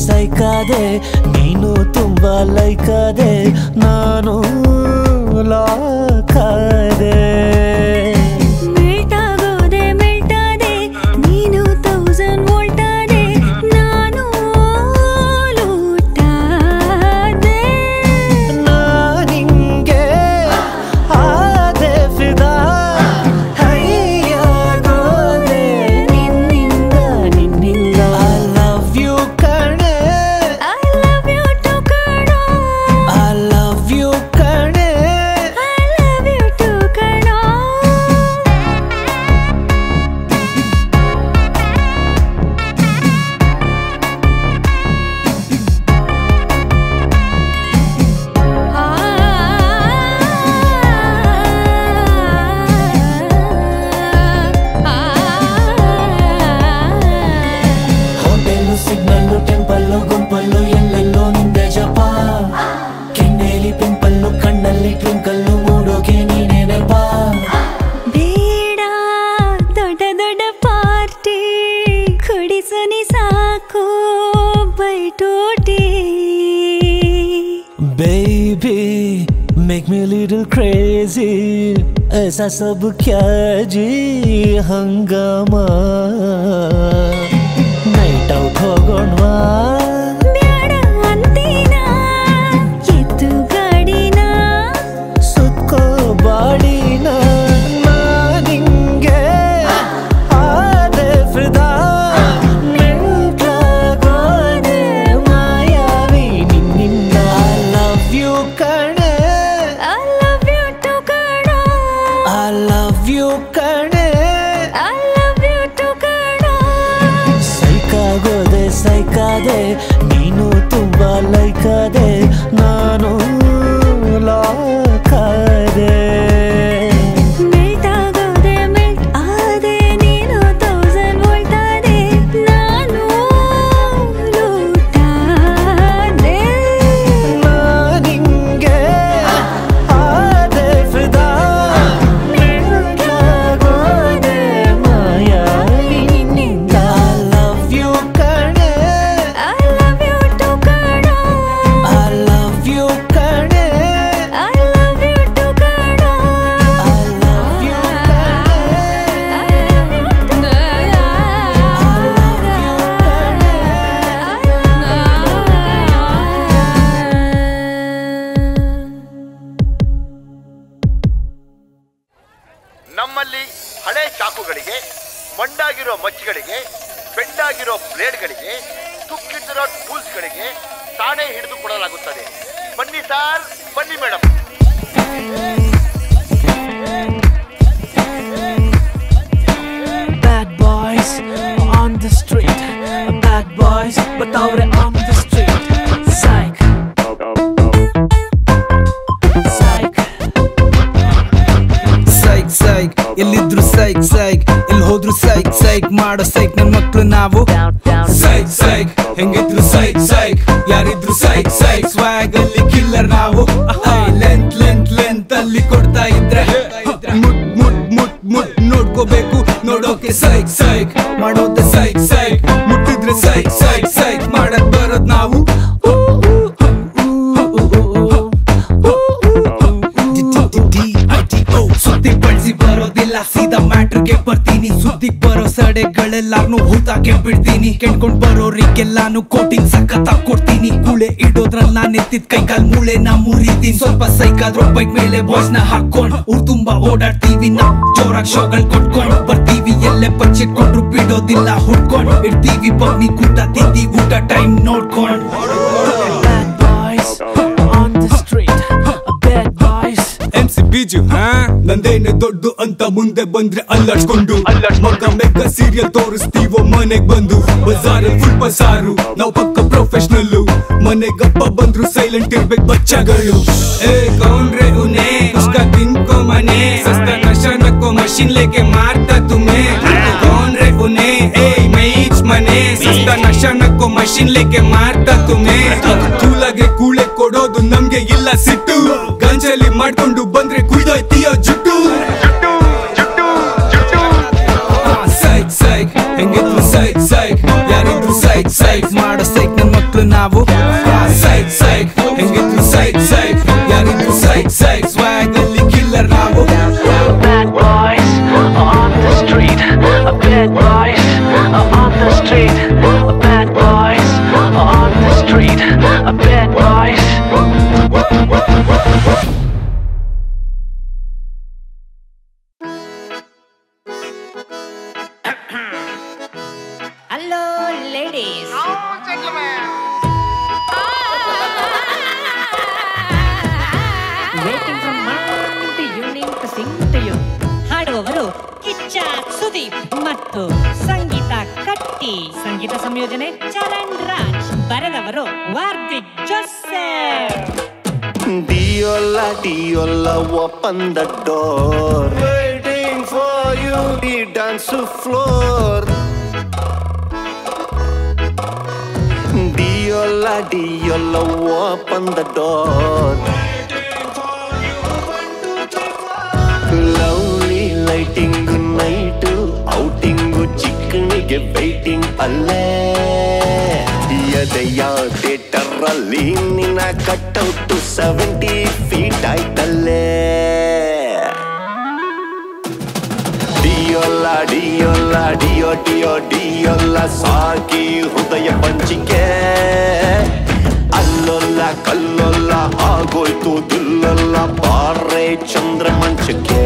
ಸೈಕಾದೆ ನೀನು ತುಂಬಾ ಲೈಕಾದೆ ನಾನು ಲಾಕಾದೆ ಮೆಲ್ಟಾದೆ ನೀನು 1000 ವೋಲ್ಟ್ ಆದೆ ನಾನು ಲೂಟಾದೆ ನಾನಿಂಗೆ ಆದೆ ಫಿದಾ ಹೈಯಾಗೋದೆ ನಿನ್ನಿಂದ I love you ಕಣೆ I love you too ಕಣೋ I love you ಕಣೆ I love you too ಕಣೋ ಹೋಟೆಲು ಸಿಗ್ನಲ್ಲು ಟೆಂಪಲ್ಲು ಗುಂಪಲ್ಲು ಎಲ್ಲೆಲ್ಲೋ ನಿಂದೆ ಜಪ ಕೆನ್ನೆಲಿ ಪಿಂಪಲ್ಲು ಕಣ್ಣಲ್ಲಿ ಟ್ವಿಂಕಲ್ಲು ಮೂಡೋಕೆ ನೀನೇ ನೆಪ ಬೇಡ ದೊಡ್ಡ ದೊಡ್ಡ ಪಾರ್ಟಿ ಕುಡಿಸನಿ ಸಾಕು ಬೈಟೋಟಿ Baby, make me a little crazy. ऐसा सब क्या जी हंगामा नाइट आउट होಗೋಣವಾ ಬ್ಯಾಡ ಅಂತೀನಾ ಎತ್ತು ಗಾಡಿನ ಸುತ್ಕೋ ಬಾಡಿನ ನಾನಿಂಗೆ ಆದೆ ಫಿದಾ ಮೆಂಟಾಗೋದೆ ಮಾಯಾವಿ ನಿನ್ನಿಂದ I love you ಕಣೆ I love you too ಕಣೋ I love you ಕಣೆ I love you too ಕಣೋ ಸೈಕಾದೆ ನೀನು ತುಂಬಾ ಲೈಕಾದೆ ನಾನು ಲಾಕಾದೆ ಮೆಲ್ಟ್ ಆದೆ ನೀನು 1000 ವೋಲ್ಟ್ ಆದೆ ನಾನು ಲೂಟಾದೆ ನಾನಿಂಗೆ ಆದೆ ಫಿದಾ ಮೆಂಟಾಗೋದೆ ಮಾಯಾವಿ ನಿನ್ನಿಂದ I love you ಕಣೆ I love you too ಕಣೋ I love you ಕಣೆ I love you too ಕಣೋ I love you ನಮ್ಮಲ್ಲಿ ಹಳೆ ಚಾಕುಗಳಿಗೆ ಮಂಡಾಗಿರೋ ಮಚ್ಚಿಗಳಿಗೆ ಬೆಂಡಾಗಿರೋ ಬ್ಲೇಡ್ಗಳಿಗೆ ತುಕ್ಕಿಟ್ಟಿರೋ ಟೂಲ್ಸ್ಗಳಿಗೆ ತಾನೇ ಹಿಡಿದು ಕೊಡಲಾಗುತ್ತದೆ. ಬನ್ನಿ ಸಾರ್, ಬನ್ನಿ madam. Bad boys on the street. Bad boys बताओरे on the street. Psych. Psych. Psych psych ಎಲ್ಲಿದ್ರು ಸೈಕ್ ಸೈಕ್ ಎಲ್ಲಿ ಹೋದ್ರು ಸೈಕ್ ಸೈಕ್ ಮಾಡೋ ಸೈಕ್ ನನ್ ಮಕ್ಳು ನಾವು ಸೈಕ್ ಸೈಕ್ ಹೆಂಗಿದ್ರು ಸೈಕ್ ಸೈಕ್ ಯಾರಿದ್ರು ಸೈಕ್ ಸೈಕ್ ಸ್ವಾಗ್ ಅಲ್ಲಿ ಕಿಲ್ಲರ್ ನಾವು ಲೆಂತ್ ಲೆಂತ್ ಲೆಂತ್ ಅಲ್ಲಿ ಕೊಡ್ತಾ ಇದ್ರೆ ಮುಟ್ ಮುಟ್ ಮುಟ್ ಮುಟ್ ನೋಡ್ಕೋಬೇಕು ನೋಡೋಕೆ ಸೈಕ್ ಸೈಕ್ ಮಾಡೋದೆ ಸೈಕ್ ಸೈಕ್ ಮುಟ್ಟಿದ್ರೆ ಸೈಕ್ ಸೈಕ್ ಸೈಕ್ ಮಾಡಕ್ ಬರೋದ್ ನಾವು ಸುದ್ದಿ ಬಳಸಿ ಬರೋದಿಲ್ಲ ಸೀದಾ ಮ್ಯಾಟ್ರಿಗೆ ಬರ್ತೀನಿ ಸುದ್ದಿ ಬರೋ ಸಡೆಗಳೆಲ್ಲಾನು ಹೂತಾಕೆ ಬಿಡ್ತೀನಿ ಕೆಣ್ಕೊಂಡ್ ಬರೋರಿಗೆಲ್ಲಾನು ಕೋಟಿಂಗ್ ಸಖತ್ತಾಗ್ ಕೊಡ್ತೀನಿ ಕೂಳೆ ಇಡೋದ್ರಲ್ಲಿ ನಾನ್ ಎತ್ತಿದ್ ಕೈಕಾಲ್ ಮೂಳೆ ನಾ ಮುರಿದೀನಿ ಸ್ವಲ್ಪ ಸೈಕಾದ್ರೂ ಬೈಕ್ ಮೇಲೆ ಬಾಯ್ಸ್ ನ ಹಾಕೊಂಡ್ ಊರ್ ತುಂಬಾ ಓಡಾಡ್ತೀವಿ ನಾವ್ ಜೋರಾಗ್ ಶೋಗಳ್ ಕೊಟ್ಕೊಂಡ್ ಬರ್ತೀವಿ ಎಲ್ಲೇ ಬಚ್ಚಿಟ್ಕೊಂಡ್ರು ಬಿಡೋದಿಲ್ಲ ಹುಡ್ಕೊಂಡ್ ಇರ್ತೀವಿ ಬಗ್ನಿ ಕೂಟ ತಿಂದಿ ಊಟ ಟೈಮ್ ನೋಡ್ಕೊಂಡ್ Bad boys on the street. Bad ನಂದೇನೆ ದೊಡ್ಡ ಅಂತ ಮುಂದೆ ಬಂದ್ರೆ ಅಲ್ಲಾಡ್ಸ್ಕೊಂಡು ಮಗ ಮೆಗ ಸೀರಿಯಲ್ ತೋರಿಸ್ತೀವೋ ಮನೆಗ್ ಬಂದು ಬಜಾರಲ್ಲಿ ಫುಲ್ ಬಸಾರು ನಾವು ಪಕ್ಕ ಪ್ರೊಫೆಷನಲ್ಲು ಮನೆಗಪ್ಪ ಬಂದ್ರು ಸೈಲೆಂಟ್ ಇರ್ಬೇಕು ಬಚ್ಚಗಳು ಏ ಕೌನ್ರೆ ಉನೆ उसका दिन को मने सस्ता नशा नको मशीन लेके मारता तुम्हें कौन रे उन्हें ए मैच मने सस्ता नशा नको मशीन लेके मारता तुम्हें ಕೂಲಾಗೆ ಕೂಳೆ ಕೊಡೋದು ನಮ್ಗೆ ಇಲ್ಲ ಸಿಟ್ಟು ಗಂಜಲಿ ಮಾಡ್ಕೊಂಡು ಬಂದ್ರೆ ಕುಯ್ದೋಯ್ತೀಯೋ ಜುಟ್ಟು ಸೈಕ್ ಸೈಕ್ ಹೆಂಗಿದ್ರು ಸೈಕ್ ಸೈಕ್ ಯಾರಿದ್ರು ಸೈಕ್ ಸೈಕ್ ಮಾಡೋ ಸೈಕ್ ನನ್ ಮಕ್ಳು ನಾವು ಸೈಕ್ ಸೈಕ್ ಹೆಂಗಿದ್ರು ಸೈಕ್ ಸೈಕ್ ಯಾರಿದ್ರು ಸೈಕ್ ಸೈಕ್ ಸ್ವಾಗ್ ಅಲ್ಲಿ ಕಿಲ್ಲರ್ ನಾವು Bad boys on the street. Bad boys on the street. Bad boys on the street. Bad boys. Hello, ladies. Waiting from morning to evening to sing to you. ಹಾಡುವವರು Kichcha Sudeep ಮತ್ತು ಸಂಗೀತ ಕಟ್ಟಿ, ಸಂಗೀತ ಸಂಯೋಜನೆ ಚರಣ್ ರಾಜ್, ಬರೆದವರು ವಾರ್ದಿಕ್ Joseph. Diola, Diola, open the door. Waiting for you, the dance floor. Diola, Diola, open the door. Lovely lighting night, outing chickeniಗೆ waiting ಅಲ್ಲೇ ಯದೆಯ theatre ಅಲ್ಲಿ ನಿನ್ನ cutout 70 feet ಆಯ್ತಲ್ಲೇ ಡಿಯೋಲ್ಲ ಡಿಯೋಲ್ಲ ಡಿಯೋ ಡಿಯೋ ಡಿಯೋಲ್ಲ ಸಾಕಿ ಹೃದಯ ಪಂಚಿಕೆ ಅಲ್ಲೊಲ್ಲ ಕಲ್ಲೊಲ್ಲ ಆಗೋಯ್ತು ದಿಲ್ಲೊಲ್ಲ ಬಾರೆ ಚಂದ್ರ ಮಂಚಕ್ಕೆ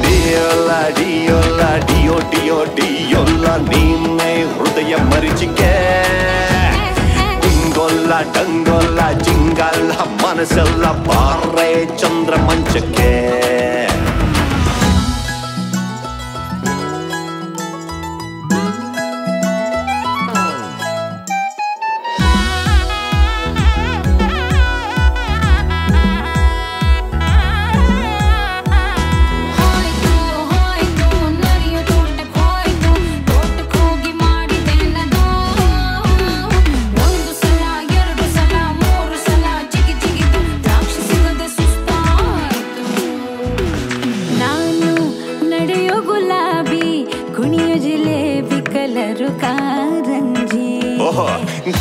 ಡಿಯೋಲ್ಲ ಡಿಯೋಲ್ಲ ಡಿಯೋ ಡಿಯೋ ಡಿಯೋಲ್ಲ ನೀನೆ ಹೃದಯ ಮರಿಚಿಕೆ ಡಿಂಗೊಲ್ಲ ಡಂಗೊಲ್ಲ ಜಿಂಗಲ್ಲ ಮನಸ್ಸೆಲ್ಲ ಬಾರೆ ಚಂದ್ರ ಮಂಚಕ್ಕೆ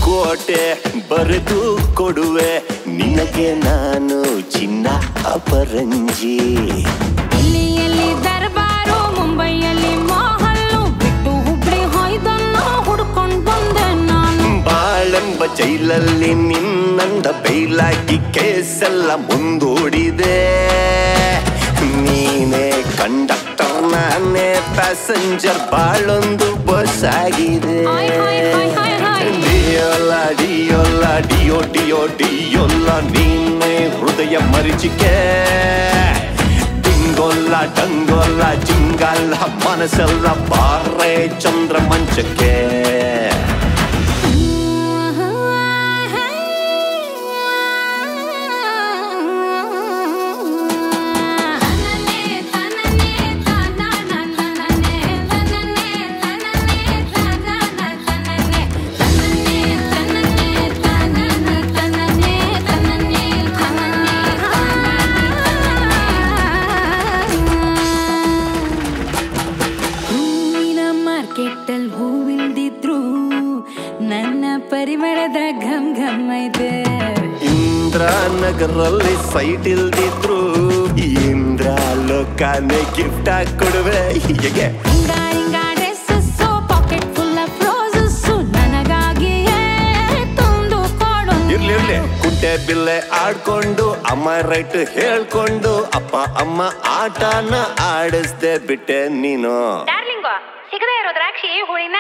ಕೋಟೆ ಬರೆದು ಕೊಡುವೆ ನಿನಗೆ ನಾನು ಚಿನ್ನ ಅಪರಂಜಿ ದಿಲ್ಲಿಯಲ್ಲಿ ದರ್ಬಾರು ಮುಂಬೈಯಲ್ಲಿ ಮಹಲ್ಲು ಬಿಟ್ಟು ಹುಬ್ಳಿ ಹೊಯ್ದನ್ನ ಹುಡ್ಕೊಂಡ್ ಬಂದೆ ನಾನು ಬಾಳೆಂಬ ಜೈಲಲ್ಲಿ ನಿನ್ನಂದ ಬೈಲಾಗಿ ಕೇಸೆಲ್ಲ ಮುಂದೂಡಿದೆ ನೀನೇ ಕಂಡಕ್ಟರ್ ನಾನೇ ಪ್ಯಾಸೆಂಜರ್ ಬಾಳೊಂದು ಬಸ್ ಆಗಿದೆ ಡಿಯೋಲ್ಲ ಡಿಯೋಲ್ಲ ಡಿಯೋ ಡಿಯೋ ಡಿಯೋಲ್ಲ ನೀನೆ ಹೃದಯ ಮರಿಚಿಕೆ ಡಿಂಗೊಲ್ಲ ಡಂಗೊಲ್ಲ ಜಿಂಗಲ್ಲ ಮನಸ್ಸೆಲ್ಲ ಬಾರೆ ಚಂದ್ರ ಮಂಚಕ್ಕೆ ಪರಿಮಳದ ಘಮ್ ಘಮ್ ಐತೆ ಇಂದ್ರಾನಗರಲ್ಲಿ ಸೈಟ್ ಇಲ್ದಿದ್ರು ಇಂದ್ರ ಲೋಕನೇ ಗಿಫ್ಟ್ ಆಗಿ ಕೊಡುವೆ ಹೀಗೆ dress packet full of roses ನನಗಾಗಿಯೇ ತಂದು ಕೊಡು ಇರ್ಲಿ ಇರ್ಲಿ ಕುಂಟೆ ಬಿಲ್ಲೆ ಆಡ್ಕೊಂಡು ಅಮ್ಮ ರೈಟ್ ಹೇಳ್ಕೊಂಡು ಅಪ್ಪ ಅಮ್ಮ ಆಟನ ಆಡಿಸ್ದೆ ಬಿಟ್ಟೆ ನೀನು ಸಿಗದೆ ಇರೋ ದ್ರಾಕ್ಷಿ ಹುಳಿನ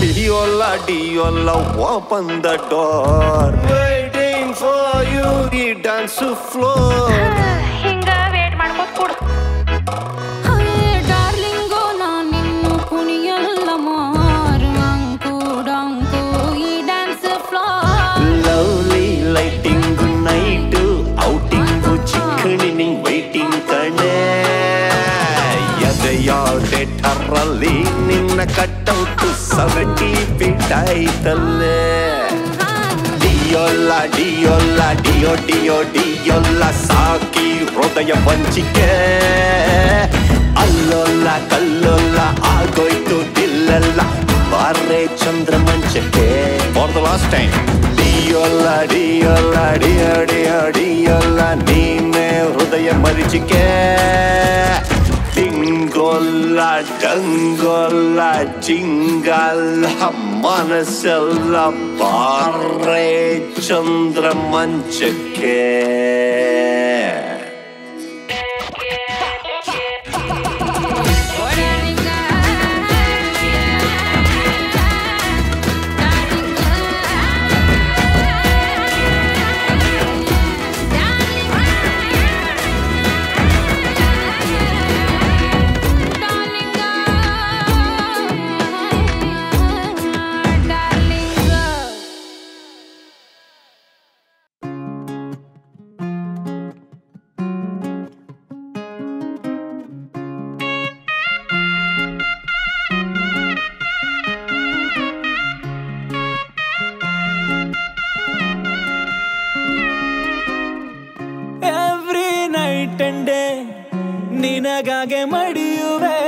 Diola, Diola, open the door. Waiting for you, the dance floor. ಹಿಂಗ 70 ಫೀಟ್ ಆಯ್ತಲ್ಲೇ ಡಿಯೋಲ್ಲ ಡಿಯೋಲ್ಲ ಡಿಯೋ ಡಿಯೋ ಡಿಯೋಲ್ಲ ಸಾಕಿ ಹೃದಯ ವಂಚಿಕೆ ಅಲ್ಲೋಲ್ಲ ಕಲ್ಲೋಲ್ಲ ಆಗೋಯ್ತು ದಿಲ್ಲಲ್ಲ ಬಾರ್ರೆ ಚಂದ್ರ ಮಂಚಕ್ಕೆ ಫಾರ್ ದ ಲಾಸ್ಟ್ ಟೈಮ್ ಡಿಯೋಲ್ಲ ಡಿಯೋಲ್ಲ ಡಿಯೋ ಡಿಯೋ ಡಿಯೋಲ್ಲ ನೀನೆ ಹೃದಯ ಮರೀಚಿಕೆ ಡಿಂಗೋಲ್ಲ ಡಂಗೋಲ್ಲ ಜಿಂಗಲ್ಲ ಮನಸ್ಸೆಲ್ಲ ಬಾರ್ರೆ ಚಂದ್ರ ಮಂಚಕ್ಕೆ ನಿನಗಾಗೆ ಮಡಿಯುವೆ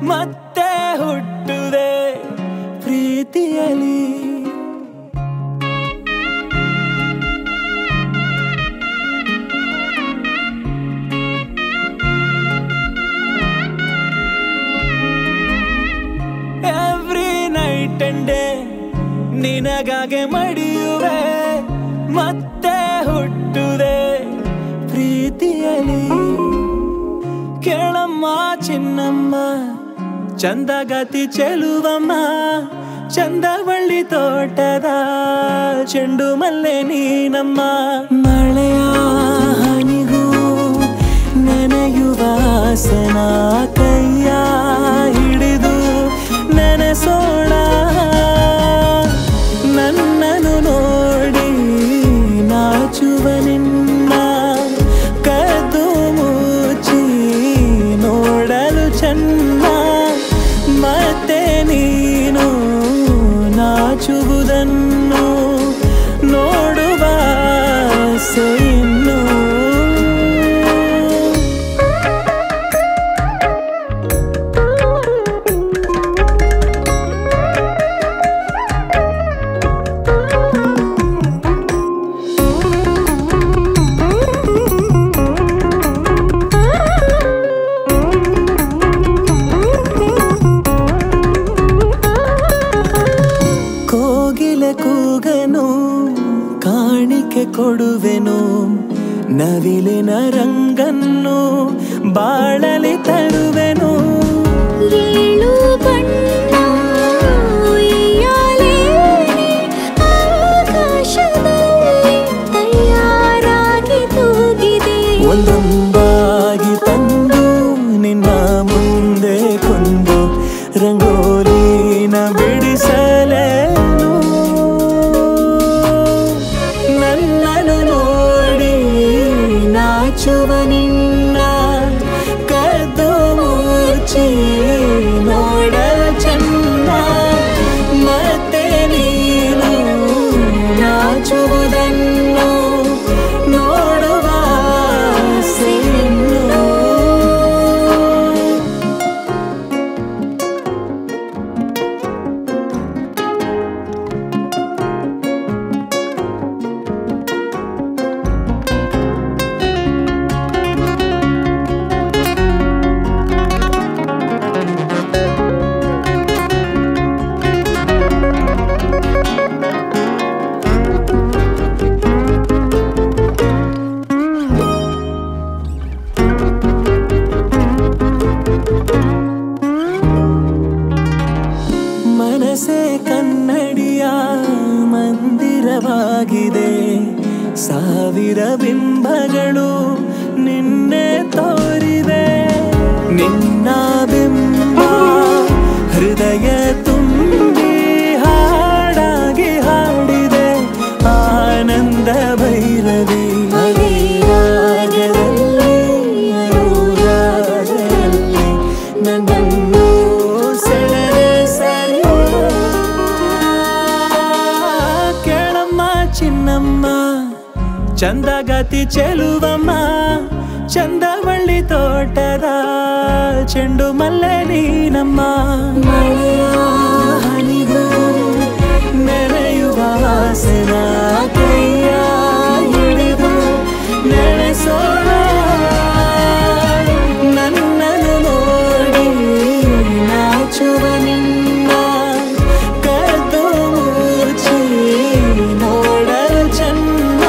ಮತ್ತೆ ಹುಟ್ಟುವೆ ಪ್ರೀತಿಯಲಿ ಎವ್ರಿ ನೈಟ್ ಅಂಡ್ ಡೇ ನಿನಗಾಗೆ ಮಡಿಯುವೆ ಮತ್ತೆ ಹುಟ್ಟುವೆ ಪ್ರೀತಿಯಲಿ ಕೇಳಮ್ಮ ಚಿನ್ನಮ್ಮ ಚಂದಗತಿ ಚೆಲುವಮ್ಮ ಚಂದವಳ್ಳಿ ತೋಟದ ಚೆಂಡು ಮಲ್ಲೆ ನೀನಮ್ಮ ಮಳೆಯ ಹನಿಗೂ ನೆನೆಯುವ ಆಸನ ಕೈಯ ಹಿಡಿದು ನೆನೆಸೋಣ ನನ್ನನ್ನು ನೋಡಿ ನಾಚುವ ನಿನ್ನ ಕದ್ದು ಮುಚ್ಚಿ ನೋಡಲು ಚೆನ್ನ ಮತ್ತೆ ನೀನು ನಾಚುವುದನ್ನು ನೋಡುವ ಆಸೆಯಿನ್ನು ಕೂಗನು ಕಾಣಿಕೆ ಕೊಡುವೆನು ನವಿಲಿನ ರಂಗನ್ನು ಬಾಳಲಿ ತರುವೆನು ಏಳು ಬಣ್ಣ ಉಯ್ಯಾಲೆ ಆಕಾಶದಲ್ಲಿ ತಯಾರಾಗಿ ತೂಗಿದೆ ಒಂದೊಂದಾಗಿ ತಂದು ನಿನ್ನ ಮುಂದೆ ಕೊಂಡು ರಂಗೋಲಿನ ಬಿಡಿಸಲೇ ನಾಚುವ ನಿನ್ನ ಕದ್ದು ಮುಚ್ಚಿ ನೋಡಲು ಚೆನ್ನ ಮತ್ತೆ ನೀನು ನಾಚುವುದನ್ನು ನೋಡುವ ಆಸೆಯಿನ್ನು ಮನಸೇ ಕನ್ನಡಿಯ ಮಂದಿರವಾಗಿದೆ ಸಾವಿರ ಬಿಂಬಗಳು ನಿನ್ನೆ ತೋರಿವೆ ನಿನ್ನ ಬಿಂಬ ಹೃದಯ ತುಂಬಿ ಹಾಡಾಗಿ ಹಾಡಿದೆ ಆನಂದ ಭೈರವಿ ರಾಗದಲ್ಲಿ ಅನುರಾಗದಲ್ಲಿ ನನ್ನನ್ನು ಸೆಳೆದೆ ಸರಿ ಚಂದಗತಿ ಚೆಲುವಮ್ಮ ಚಂದವಳ್ಳಿ ತೋಟದ ಚೆಂಡು ಮಲ್ಲೆ ನೀನಮ್ಮ ಮಳೆಯ ಹನಿಗೂ ನೆನೆಯುವ ಆಸೆನ ಕೈಯ ಹಿಡಿದು ನೆನೆಸೋಣ ನನ್ನನ್ನು ನೋಡಿ ನಾಚುವ ನಿನ್ನ ಕದ್ದು ಮುಚ್ಚಿ ನೋಡಲು ಚೆನ್ನ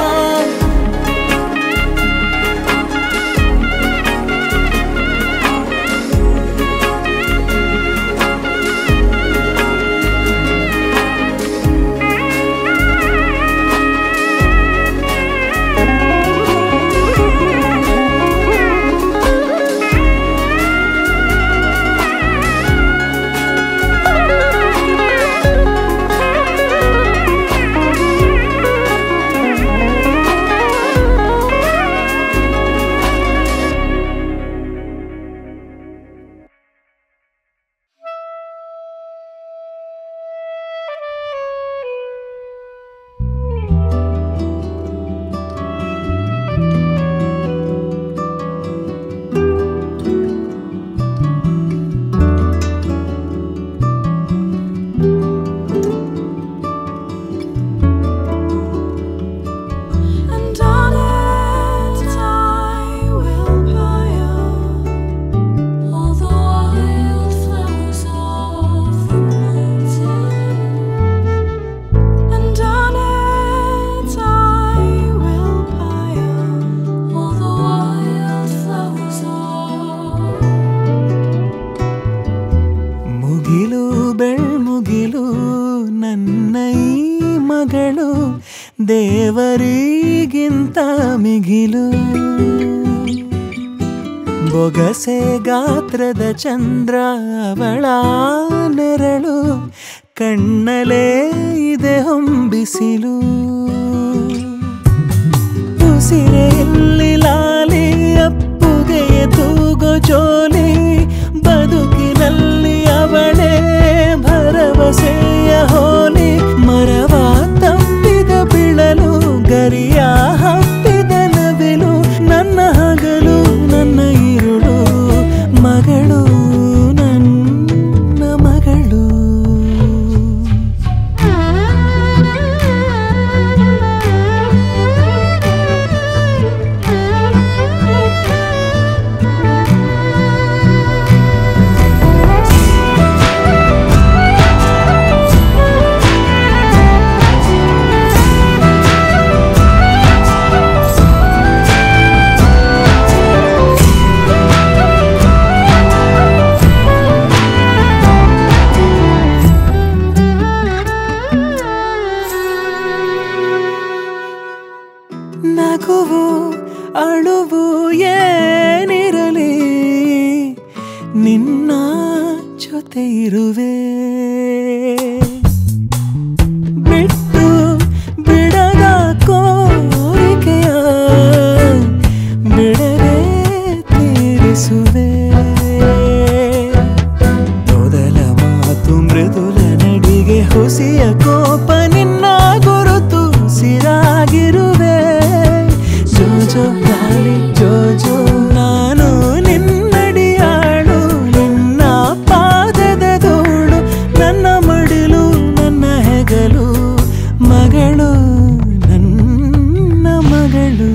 ದೇವರಿಗಿಂತ ಮಿಗಿಲು ಬೊಗಸೆ ಗಾತ್ರದ ಚಂದ್ರ ಅವಳ ನೆರಳು ಕಣ್ಣಲೇ ಇದೆ ಹೊಂಬಿಸಿಲು ಉಸಿರೆಯಲ್ಲಿ ಲಾಲಿ ಅಪ್ಪುಗೆಯ ತೂಗೋ ಜೋಲಿ ಬದುಕಿನಲ್ಲಿ ಅವಳೇ ಭರವಸೆಯ ಹೋಲಿ ಮರವ ತಪ್ಪಿದ ಬಿಳಲು ಗರಿಯ ಹಪ್ಪಿದ ನವಿಲು ನನ್ನ ಹಗಲು ನನ್ನ ಇರುಳು ಮಗಳು ನನ್ನ ಮಗಳು ನಗುವು ಅಳುವು ಏನಿರಲಿ ನಿನ್ನ ಜೊತೆ ಇರುವೆ ಬಿಟ್ಟು ಬಿಡದ ಕೋರಿಕೆಯ ಬಿಡದೆ ತೀರಿಸುವೆ ಮೊದಲ ಮಾತು ಮೃದುಲ ನಡಿಗೆ ಹುಸಿಯ ಕೋಪ ನಿನ್ನ ಗುರುತು ಸಿರಾಗಿರುವೆ ಜೋಜೋ ಗಾಳಿ ಜೋಜೋ ನಾನು ನಿನ್ನಡಿಯಾಳು ನಿನ್ನ ಪಾದದ ಧೂಳು ನನ್ನ ಮಡಿಲು ನನ್ನ ಹೆಗಲು ಮಗಳು ನನ್ನ ಮಗಳು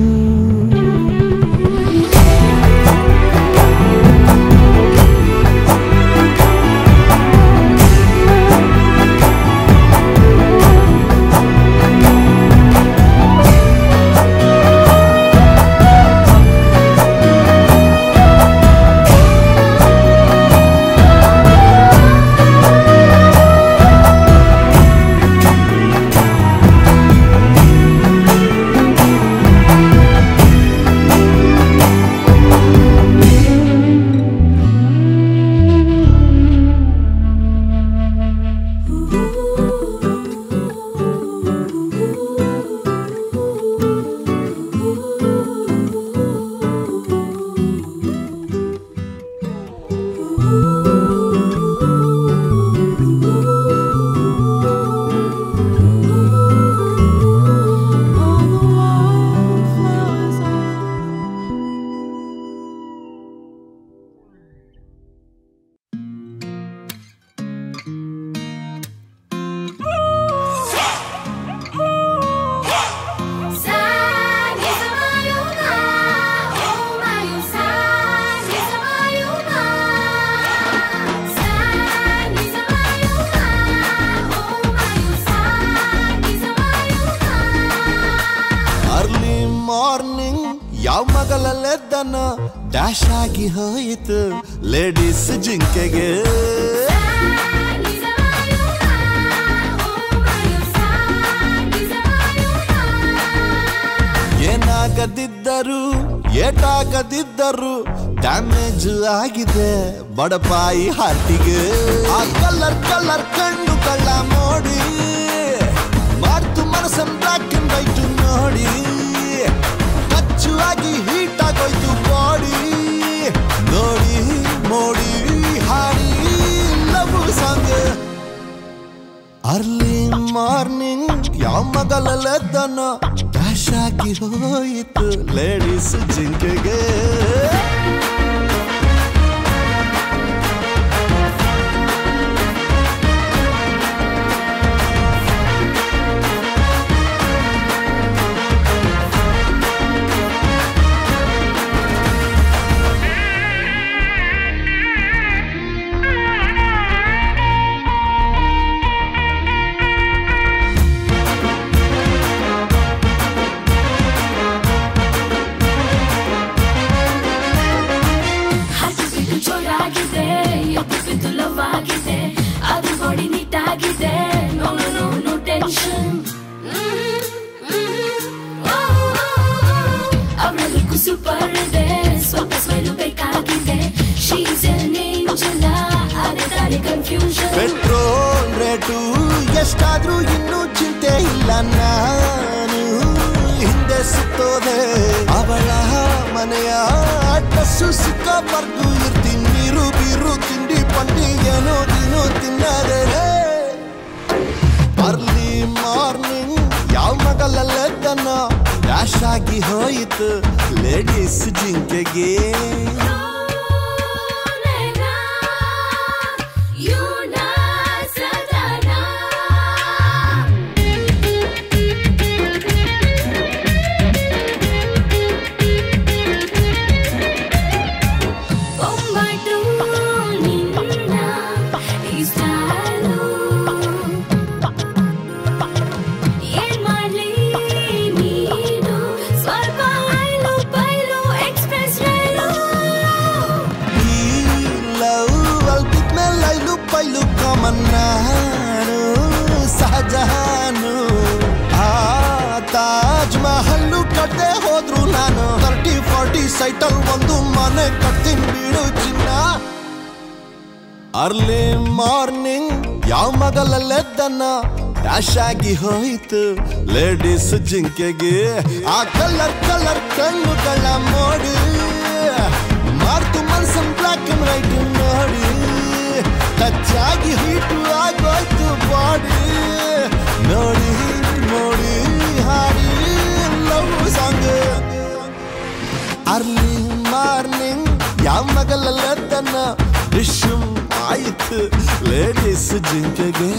ಮಾರ್ನಿಂಗ್ ಯಾವ ಮಗಲಲ್ಲೆದ್ದನ ಡ್ಯಾಶ್ ಆಗಿ ಹೋಯಿತು ಲೇಡೀಸ್ ಜಿಂಕೆಗೆ ಏನಾಗದಿದ್ದರು ಏಟಾಗದಿದ್ದರು ಡ್ಯಾಮೇಜ್ ಆಗಿದೆ ಬಡಪಾಯಿ ಹಾರ್ಟಿಗೆ ಆ ಕಲರ್ ಕಲರ್ ಕಣ್ಣು ಕಳ್ಳ ಮೋಡಿ ಮಾತು ಮನಸ್ಸನ್ ಬ್ಲಾಕ್ ಅಂಡ್ ವೈಟ್ ನೋಡಿ ಕಚ್ಚು ಆಗಿ ಹೀಟ್ ಆಗೋಯ್ತು ಬಾಡಿ ನೋಡಿ ಮೋಡಿ ಹಾಡಿ ಲವ್ ಸಾಂಗ್ ಅರ್ಲಿ ಮಾರ್ನಿಂಗ್ ಯಾವ ಮಗಲಲ್ಲೆದ್ದನ ಡ್ಯಾಶ್ ಆಗಿ ಹೋಯಿತು ಲೇಡೀಸ್ ಜಿಂಕೆಗೆ ಪೆಟ್ರೋಲ್ ರೇಟು ಎಷ್ಟಾದ್ರೂ ಇನ್ನೂ ಚಿಂತೆ ಇಲ್ಲ ನಾನು ಹಿಂದೆ ಸುತ್ತೋದೆ ಅವಳ ಮನೆಯ ಅಡ್ರೆಸ್ಸು ಸಿಕ್ಕಬಾರ್ದು ಇರ್ತೀನಿ ನೀರು ಬೀರು ತಿಂಡಿ ಪಂಡಿ ಏನೋ ದಿನೋ ತಿನ್ನದೆ ಅರ್ಲಿ ಮಾರ್ನಿಂಗ್ ಯಾವ ಮಗಲಲ್ಲೆದ್ದನ ಡ್ಯಾಶ್ ಆಗಿ ಹೋಯಿತು ಲೇಡೀಸ್ ಜಿಂಕೆಗೆ ಸಹಜಾನು ಆ ತಾಜ್ ಮಹಲ್ಲು ಕಟ್ಟೆ ಹೋದ್ರು ನಾನು 30-40 ಸೈಟಲ್ ಒಂದು ಮನೆ ಕಟ್ತೀನಿ ಬೀಡು ಚಿನ್ನ ಅರ್ಲಿ ಮಾರ್ನಿಂಗ್ ಯಾವ ಮಗಲಲ್ಲೆದ್ದನ ಡ್ಯಾಶ್ ಆಗಿ ಹೋಯಿತು ಲೇಡೀಸ್ ಜಿಂಕೆಗೆ ಆ ಕಲರ್ ಕಲರ್ ಕಣ್ಣುಗಳ ಮೋಡಿ ಮಾರ್ತು ಮನ್ಸನ್ ಬ್ಲಾಕ್ ಅಂಡ್ ವೈಟ್ ನೋಡಿ ಕಚ್ಚಾಗಿ ಹೀಟು ಆಗೋಯ್ತು ಬಾಡಿ ನೋಡಿ ನೋಡಿ ಹಾಡಿ ಲವ್ ಸಾಂಗ್ ಅರ್ಲಿ ಮಾರ್ನಿಂಗ್ ಯಾವ ಮಗಲಲ್ಲೆದ್ದನ ಡಿಶುಮ್ ಆಯಿತು ಲೇಡೀಸ್ ಜಿಂಕೆಗೆ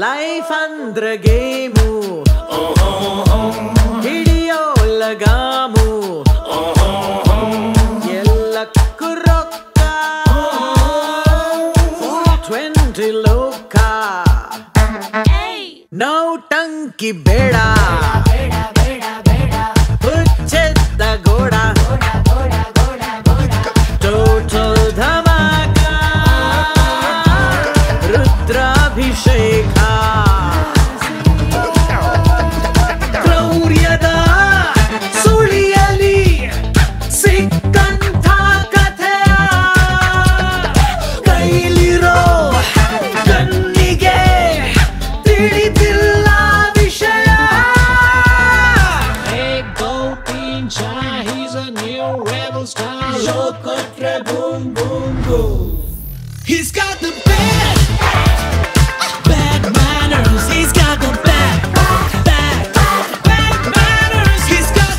ಲೈಫ್ ಅಂದ್ರೆ ಗೇಮು ಹಿಡಿಯೋ ಲಗಾಮು ಎಲ್ಲಕ್ಕೂ ರೊಕ್ಕ 20 ಲೋಕ ನೌಟಂಕಿ ಬೇಡ ಹುಚ್ಚೆದ್ದ ಗೋಡ ಟೋಟಲ್ ಧಮಾಕ ರುದ್ರಾಭಿಷೇಕ ಕ್ರೌರ್ಯದ ಸುಳಿಯಲಿ ಸಿಕ್ಕಂಥ ಕಥೆಯ ಕೈಲಿರೋ ಕಣ್ಣಿಗೆ ತಿಳಿದಿಲ್ಲ ವಿಷಯ. He's a new rebel star. Locotre boom boom boom. He's got the bad manners. He's got the bad manners. He's got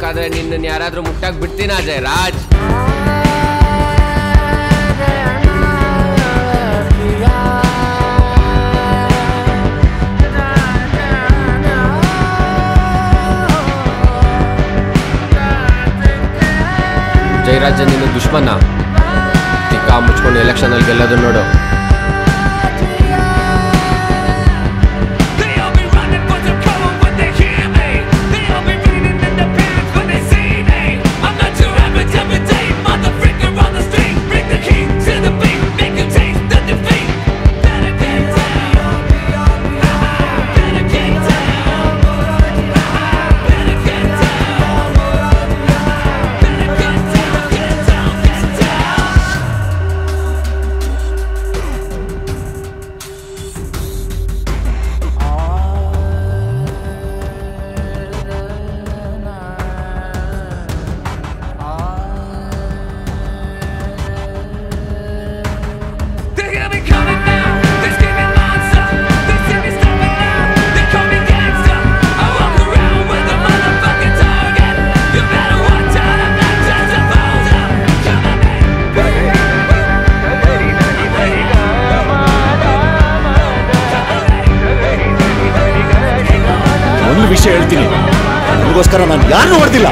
ಮುಟ್ಬೇಕಾದ್ರೆ ನಿನ್ನ ಯಾರಾದ್ರೂ ಮುಟ್ಟಕ್ ಬಿಡ್ತೀನ ಅಜಯ್ ರಾಜ್? ಜಯರಾಜ್ ನಿನ್ನ ದುಶ್ಮನ. ತಿಕ್ಕ ಮುಚ್ಕೊಂಡು ಎಲೆಕ್ಷನ್ ಅಲ್ಲಿ ಗೆಲ್ಲೋದು ನೋಡು. ವಿಷಯ ಹೇಳ್ತೀನಿ, ನನಗೋಸ್ಕರ ನಾನು ಯಾರನ್ನೂ ಹೊಡೆದಿಲ್ಲ.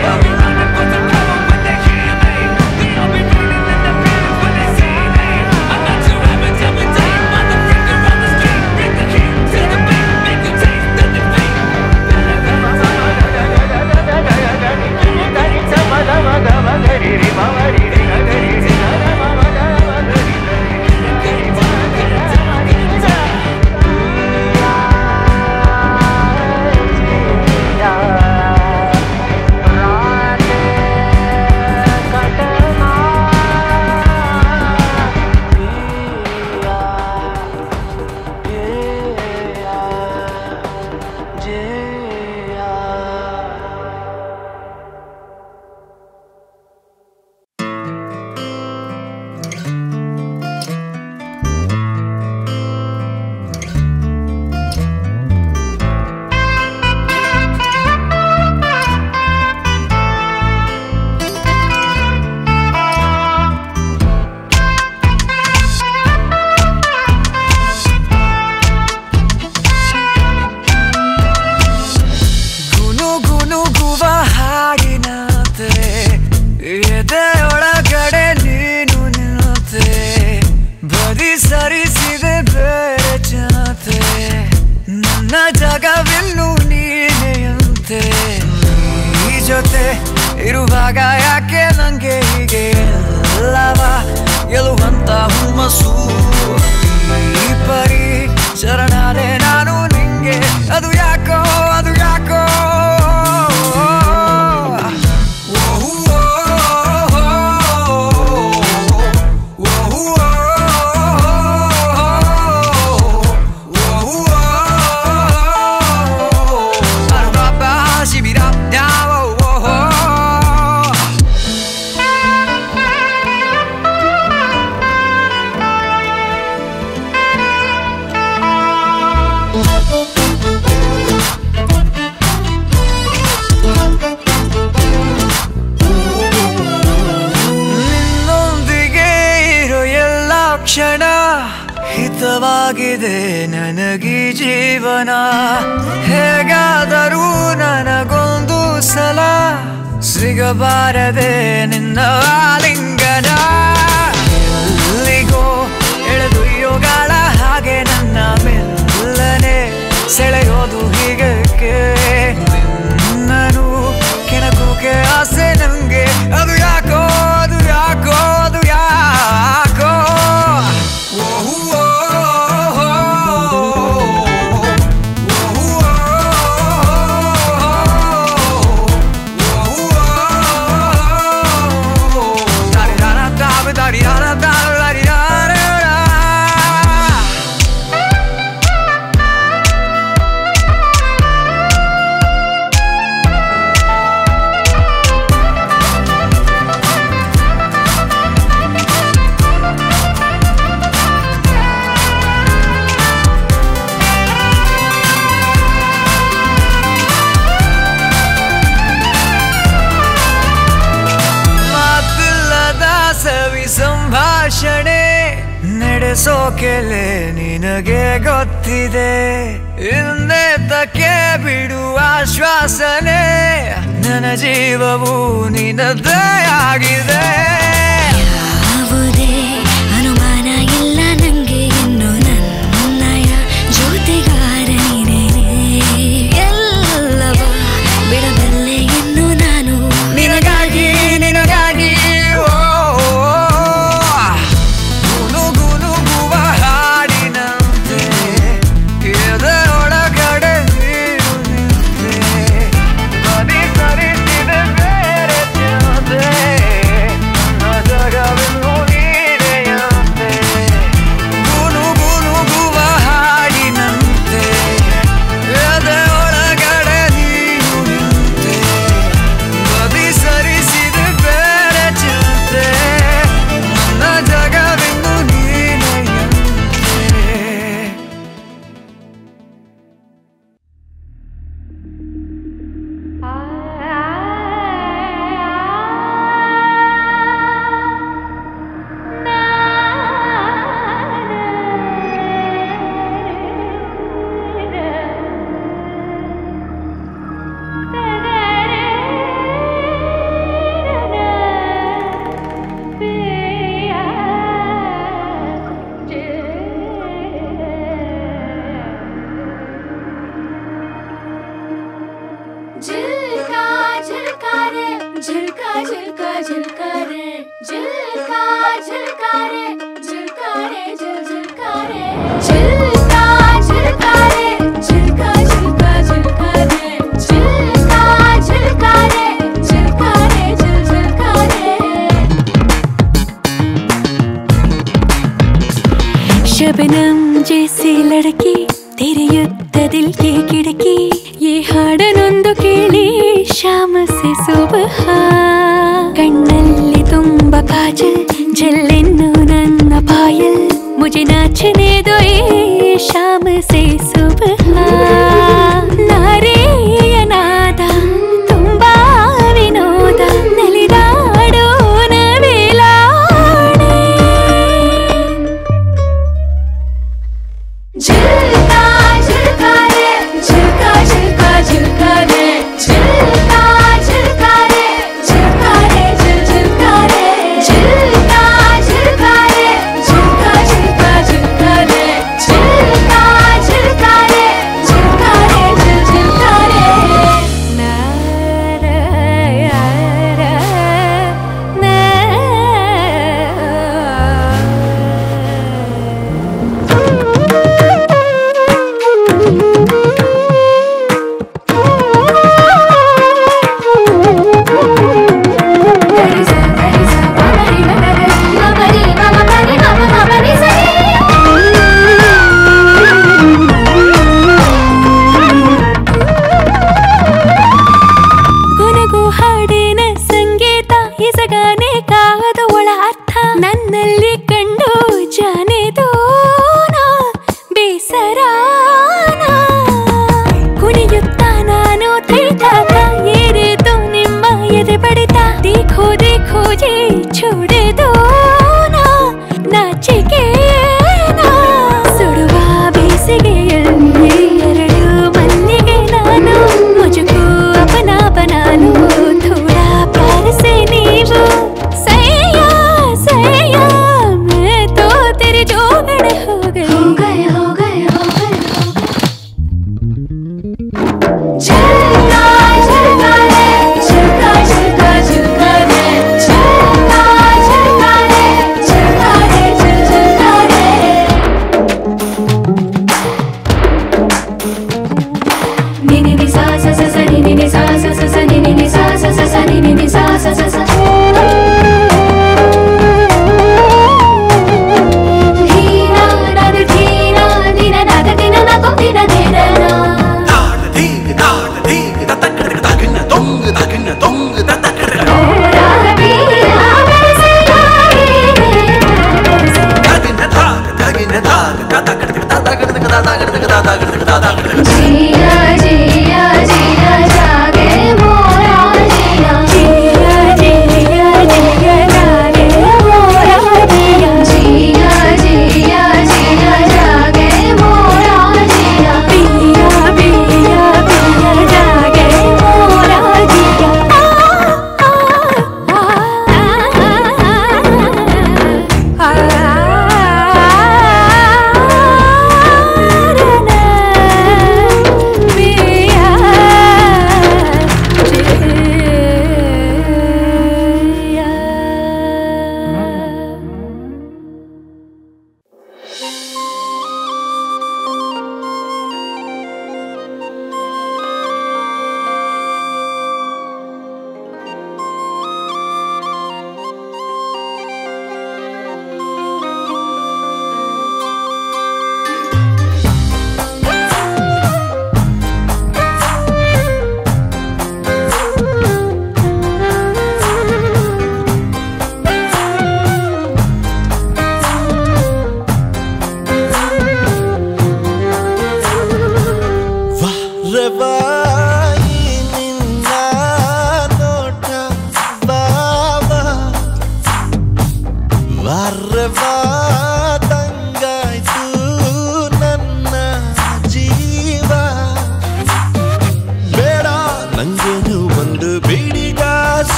ಇರುವಾಗ ಯಾಕೆ ನಂಗೆ ಹೀಗೆ ಎಲ್ಲವ ಗೆಲ್ಲುವಂತ ಹುಮ್ಮಸ್ಸು ಈ ಪರಿ ಶರಣಾದೆ ನಾನು ನಿಂಗೆ ಅದು ಯಾಕೋ ಕ್ಷಣ ಹಿತವಾಗಿದೆ ನನಗೀ ಜೀವನ ಹೇಗಾದರೂ ನನಗೊಂದು ಸಲ ಸಿಗಬಾರದೆ ನಿನ್ನ ಆಲಿಂಗನ ಎಲ್ಲಿಗೋ ಎಳೆದೊಯ್ಯೋಗಾಳ ಹಾಗೆ ನನ್ನ ಮೆಲ್ಲನೆ ಸೆಳೆಯೋದು ಹೀಗಕ್ಕೆ ನಿನ್ನನು ಕೆಣಕೋಕೆ ಆಸೆ ನಂಗೆ ಅದು ಯಾಕೋ ನಡೆಸೋಕೆಲೆ ನಿನಗೆ ಗೊತ್ತಿದೆ ಹಿಂದೆ ತಕ್ಕೆ ಬಿಡುವ ಶ್ವಾಸನೆ ನನ್ನ ಜೀವವು ನಿನ್ನದೇ ಆಗಿದೆ ಯಾವುದೇ ಅನುಮಾನ ಇಲ್ಲ ನಂಗೆ ಇನ್ನು ನನ್ನಯ ಜೊತೆಗಾರ ನೀನೇ ಎಲ್ಲವ ಬಿಡಬಲ್ಲೆ ಇನ್ನು ನಾನು ನಿನಗಾಗಿ ನಿನಗಾಗಿ ಗುನುಗುನುಗುವ ಹಾಡಿನಂತೆ ಎದೆ ಒಳಗಡೆ ನೀರು ನಿಂತೆ ಬದಿ ಸರಿಸಿದೆ ಬೇರೆ ಜೊತೆ ನನ್ನ ಜಗವೆಲ್ಲೂ ನೀನೆಯಂತೆ ಗುನುಗುನುಗುವ ಹಾಡಿನಂತೆ ಎದೆ ಒಳಗಡೆ ನೀರು ನಿಂತೆ ಬದಿ ಸರಿಸಿದೆ ಬೇರೆ ಜೊತೆ ನನ್ನ ಜಗವೆಲ್ಲೂ ನೀನೆಯಂತೆ झिलका झिलका झिलका रे झिलका झिलका रे झिलका रे झिलका रे झिलका झिलका रे झिलका झिलका झिलका रे झिलका झिलका रे झिलका रे झिलका रे शबनम जैसी लड़की तेरे युद्ध दिल की खिड़की ये हाडनೊಂದು ಕೇಳಿ शाम से सुबह कಣ್ಣಲ್ಲಿ ತುಂಬ ಕಾಜಲ್ ಜಲ್ಲೆನ್ನು ನನ್ನ ಪಾಯಲ್ मुझे नाचने दो ये शाम से सुबह नारेಯ ನಾದ ತುಂಬಾ ವಿನೋದ ನಲಿದಾಡೋಣ ವೇಲಾಡೆ झिलका झिलका रे झिलका झिलका झिलका रे झिलका झिलका रे झिलका रे झिलका रे झिलका झिलका रे झिलका झिलका झिलका रे झिलका झिलका रे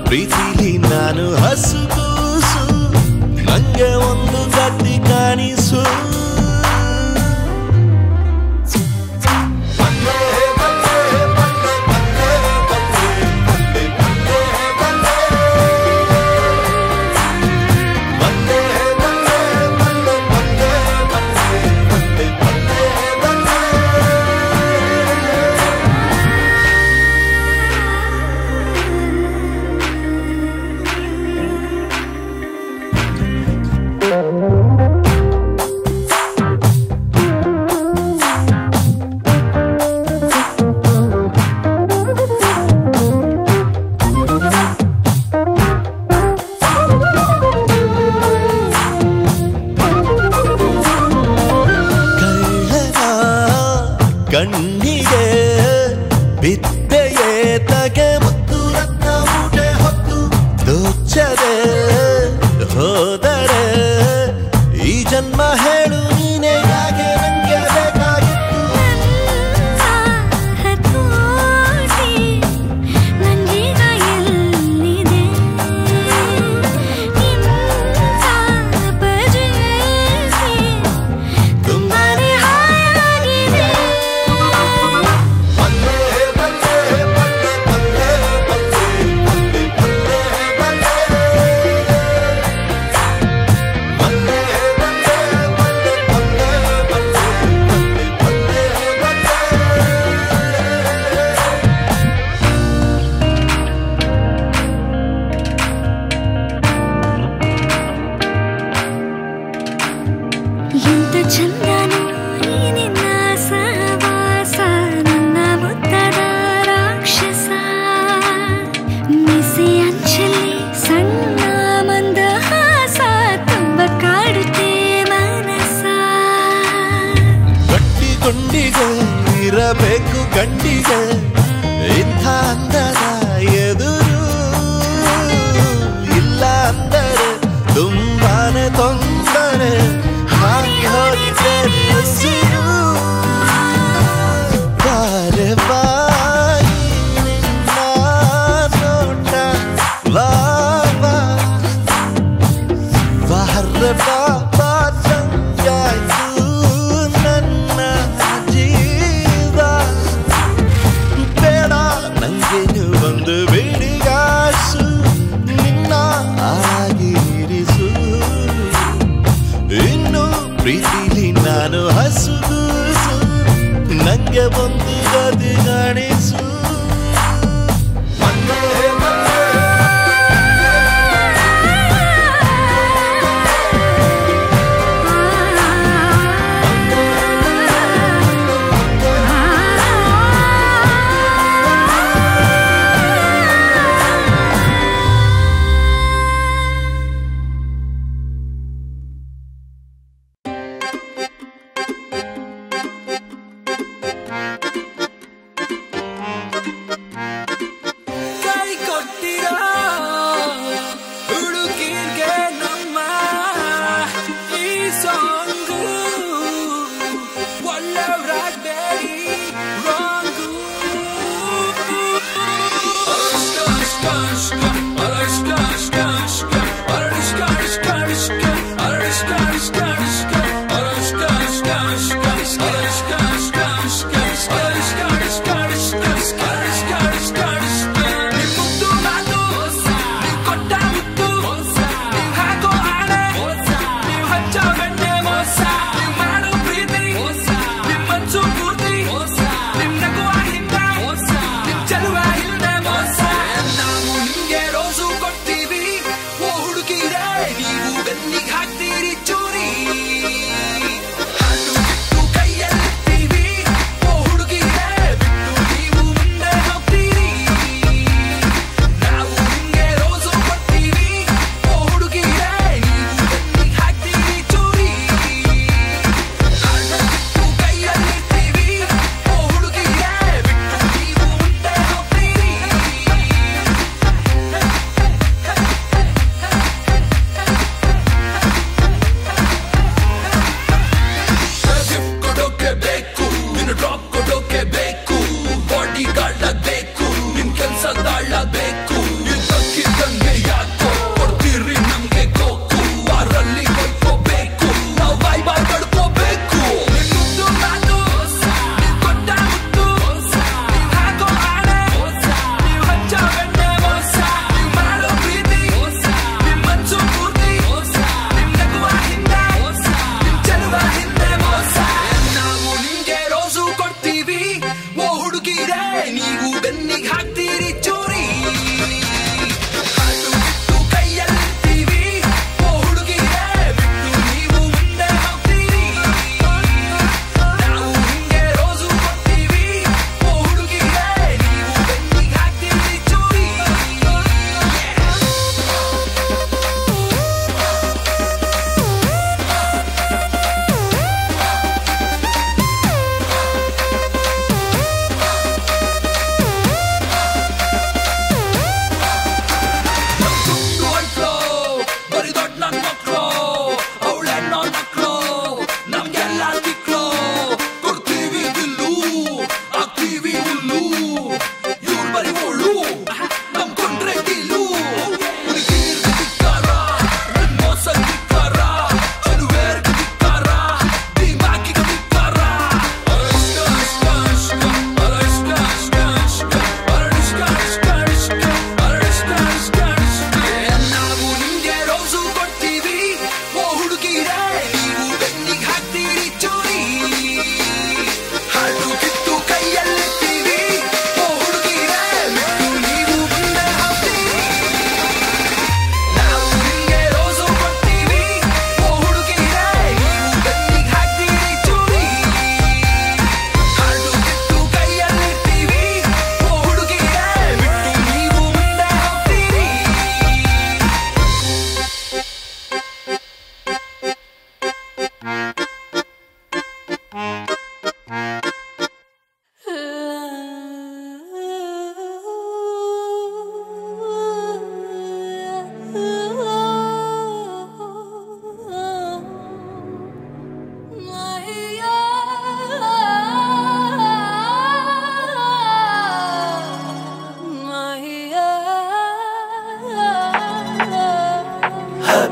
ಪ್ರೀತಿಲಿ ನಾನು ಹಸುಗೂಸು ನಂಗೆ ಒಂದು ಗತಿ ಕಾಣಿಸು ಕಣ್ಣಿಗೆ ಬಿದ್ದೆಯೇ ತಗೆ ಮುತ್ತು ರತ್ನ ಮೂಟೆ ಹೊತ್ತು ದೋಚದೆ ಹೋದರೆ ಈ ಜನ್ಮ ಹೇಳು ನೀನೆ ಯಾಕೆ ನಂಗೆ ಬೇಕಾಗಿತ್ತು ಎಂತ ಚಂದನು ಈ ನಿನ್ನ ಸಹವಾಸ ನನ್ನ ಮುದ್ದದ ರಾಕ್ಷಸ ಮಿಸಿ ಅಂಚಲಿ ಸಣ್ಣ ಮಂದಹಾಸ ತುಂಬ ಕಾಡುತ್ತೆ ಮನಸ ಗಟ್ಟಿಗೊಂಡಿಗೆ ಇರಬೇಕು ಗಂಡಿಗೆ ಇಂಥ ಅಂದದ ಎದುರು ಇಲ್ಲ ಅಂದರೆ ತುಂಬಾನೇ ತೊಂದರೆ ಹಾರಿ ಹೋಗಿದೆ ಉಸಿರು ಬಾರೆ ಬಾಯಿ ನಿನ್ನ ನೋಟ ವಾ ವಾ ಬಾರೆ ಬಾಬಾ ತಂಗಾಯ್ತು ನನ್ನ ಜೀವ ಬೇಡ ನಂಗೆ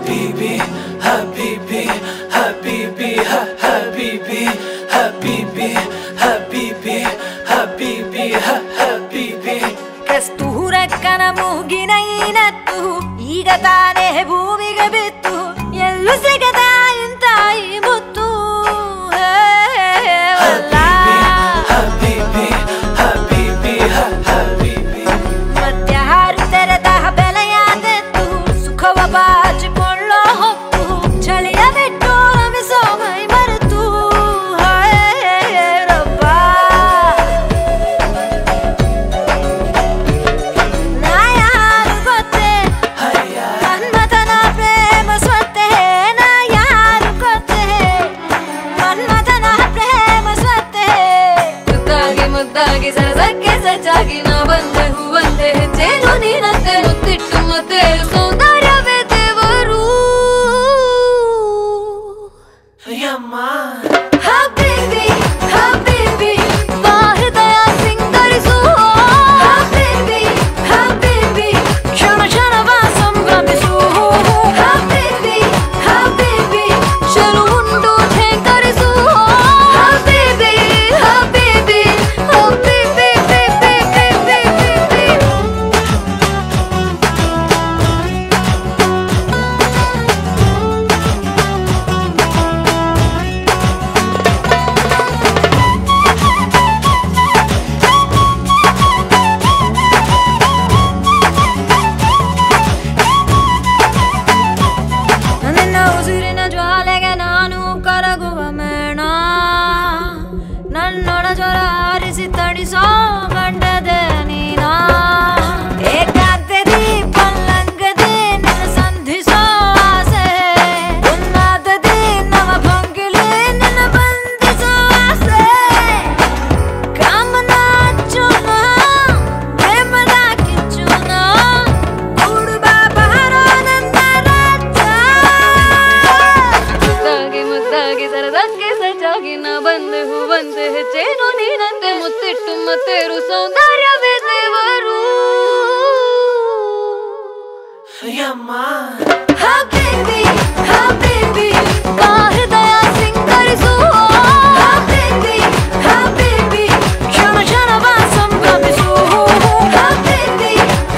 Habibi, Habibi, Habibi, Habibi, Habibi, Habibi, Habibi, Habibi. ಕಸ್ತೂರಕ್ಕನ ಮೂಗಿನ ಈನತ್ತು ಈಗ ತಾನೇ ಭೂಮಿಗೆ ಬಿತ್ತು ಎಲ್ಲೂ ಸಿಗದ ಇಂತ ಈ ಮುತ್ತು ಮತ್ತೆ ಹಾರು ತೆರೆದ ಬೆಲೆಯಾದೆತ್ತು ಸುಖವ ಬಾಚಿಕೊಳ್ಳೋ ಹೊತ್ತು ಚಳಿಯ ಬಿಟ್ಟು ರಮಿಸೋ ಮೈ ಮರೆತು ಸರಸಕ್ಕೆ ಸಜ್ಜಾಗಿ ನಾ ಬಂದೆ ಹೂವಂತೆ ಹೆಜ್ಜೇನು ನೀನಂತೆ ಮುತ್ತಿಟ್ಟು ಮತ್ತೆ ಸೌಂದರ್ಯವೇ ದೇವರು ಹಬೀಬಿ ಹಬೀಬಿ ಬಾ ಹೃದಯ ಸಿಂಗರಿಸು ಹಬೀಬಿ ಹಬೀಬಿ ಕ್ಷಣ ಕ್ಷಣವ ಸಂಭ್ರಮಿಸು ಹಬೀಬಿ ಹಬೀಬಿ ಚೆಲುವುಂಡು ಠೇಕರಿಸು ಹಬೀಬಿ ಹಬೀಬಿ ನನ್ನೊಳ ಜ್ವರ ಆರಿಸಿ ತಡಿಸೋ ಗಂಡದೆ ನೀನಾ ಏಕಾಂತದಿ ಪಲ್ಲಂಗದಿ ನಿನ್ನ ಸಂಧಿಸೋ ಆಸೆ ಉನ್ನಾದದಿ ನವ ಭಂಗಿಲಿ ನಿನ್ನ ಬಂಧಿಸೋ ಆಸೆ ಕಾಮನ ಅಚ್ಚುನ ಪ್ರೇಮದ ಕಿಚ್ಚುನ ಹುಡುಬ ಬಹರೋ ನನ್ನ ರಾಜ ಮುದ್ದಾಗಿ ಸರದಕ್ಕೆ ಸಜ್ಜಾಗಿ ನಾ ಬಂದೆ ಹೂವಂತೆ ಹೆಜ್ಜೇನು ನೀನಂತೆ ಮುತ್ತಿಟ್ಟು ಮತ್ತೇರು ಸೌಂದರ್ಯವೇ ದೇವರು ಹಬೀಬಿ ಹಬೀಬಿ ಬಾ ಹೃದಯ ಸಿಂಗರಿಸು ಹಬೀಬಿ ಹಬೀಬಿ ಕ್ಷಣ ಕ್ಷಣವ ಸಂಭ್ರಮಿಸು ಹಬೀಬಿ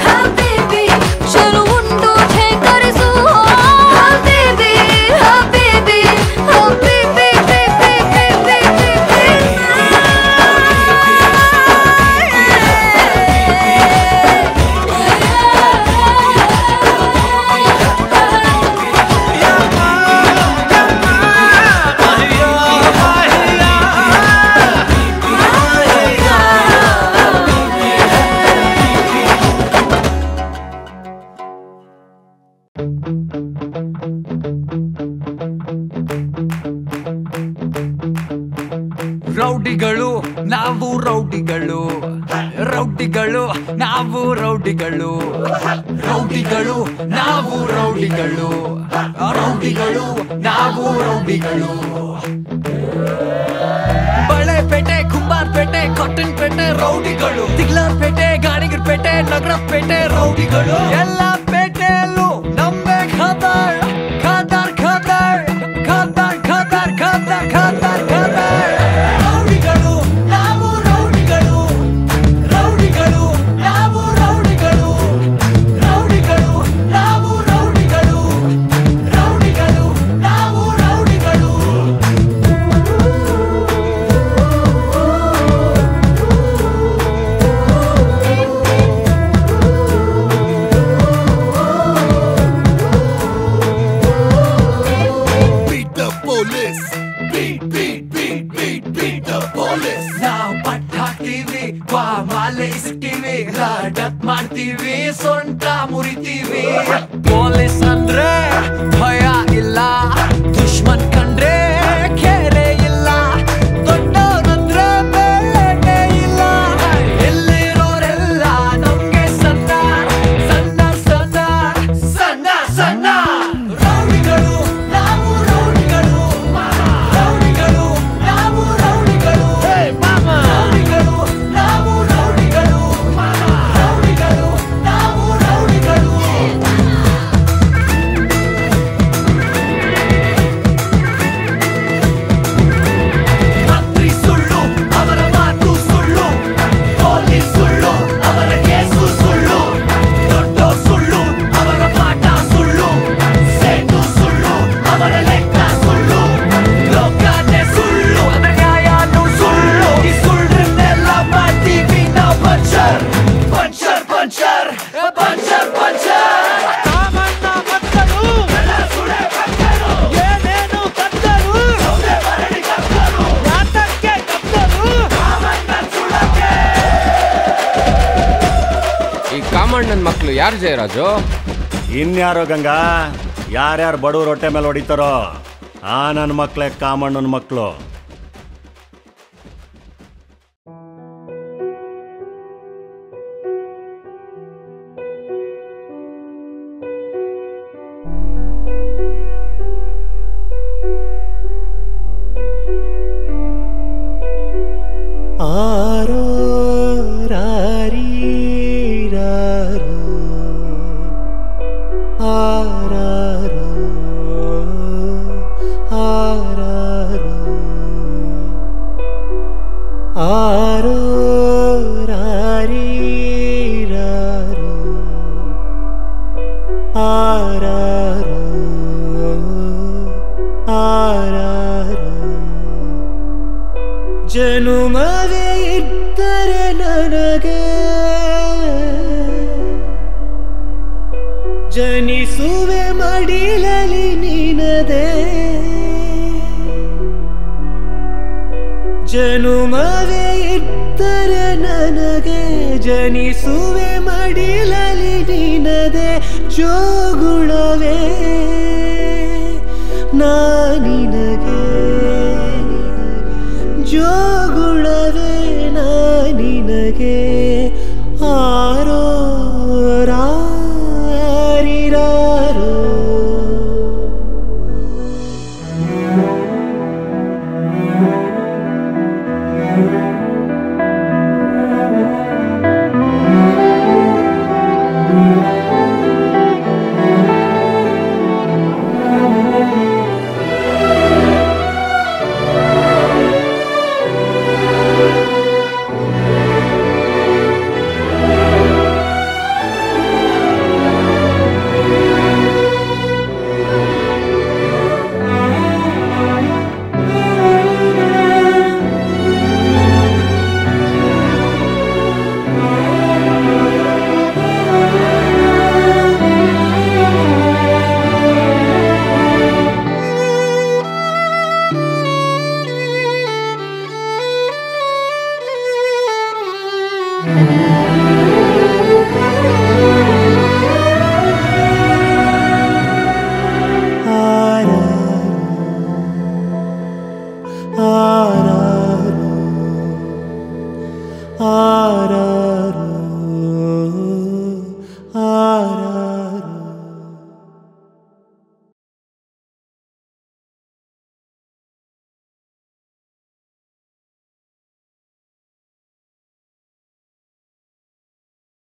ಹಬೀಬಿ ಚೆಲುವುಂಡು ಠೇಕರಿಸು ಹಬೀಬಿ ಹಬೀಬಿ ಹಬೀಬಿ ರೌಡಿಗಳು ನಾವು ರೌಡಿಗಳು ರೌಡಿಗಳು ನಾವು ರೌಡಿಗಳು ರೌಡಿಗಳು ನಾವು ರೌಡಿಗಳು ರೌಡಿಗಳು ನಾವು ರೌಡಿಗಳು ಬಳೆಪೇಟೆ ಕುಂಬಾರ್ಪೇಟೆ ಕಾಟನ್ ಪೇಟೆ ರೌಡಿಗಳು ತಿಗ್ಲಾರ್ಪೇಟೆ ಗಾಣಿಗರ್ಪೇಟೆ ನಗರಪೇಟೆ ರೌಡಿಗಳು ಎಲ್ಲ ಪೇಟೆಯಲ್ಲೂ ನಮ್ಮೆ ಖಾದರ್ ಖಾದರ್ ಖಾದರ್ ಖಾದರ್ ಖಾದರ್ ಖಾದರ್ ಖಾದರ್ ಖಾದರ್ ರೌಡಿಗಳು ನಾವು ರೌಡಿಗಳು ರೌಡಿಗಳು ನಾವು ರೌಡಿಗಳು ರೌಡಿಗಳು ನಾವು ರೌಡಿಗಳು ರೌಡಿಗಳು ನಾವು ರೌಡಿಗಳು ಯಾರು ಜಯರಾಜು? ಇನ್ಯಾರೋ ಗಂಗಾ, ಯಾರ್ಯಾರು ಬಡವ್ರ ಹೊಟ್ಟೆ ಮೇಲೆ ಹೊಡಿತಾರೋ ಆ ನನ್ನ ಮಕ್ಳೇ ಕಾಮಣ್ಣನ ಮಕ್ಕಳು. ಆರೋ ರಾರಿ ರಾರೋ ಆರಾರೋ ಆರಾರೋ ಆರೋ ರಾರಿ ರಾರೋ ಆರಾರೋ ಆರಾರೋ ಜನುಮವೇ ಇದ್ದರೆ ನನಗೆ ಜನಿಸುವೆ ಮಡಿಲಲಿ ನಿನದೆ. ಜನುಮವೇ ಇದ್ದರೆ ನನಗೆ ಜನಿಸುವೆ ಮಡಿಲಲಿ ನಿನದೆ. ಜೋಗುಳವೇ ನಾನಿನಗೆ ಜೋಗುಳವೇ ನಾನಿನಗೆ. ಆರೋ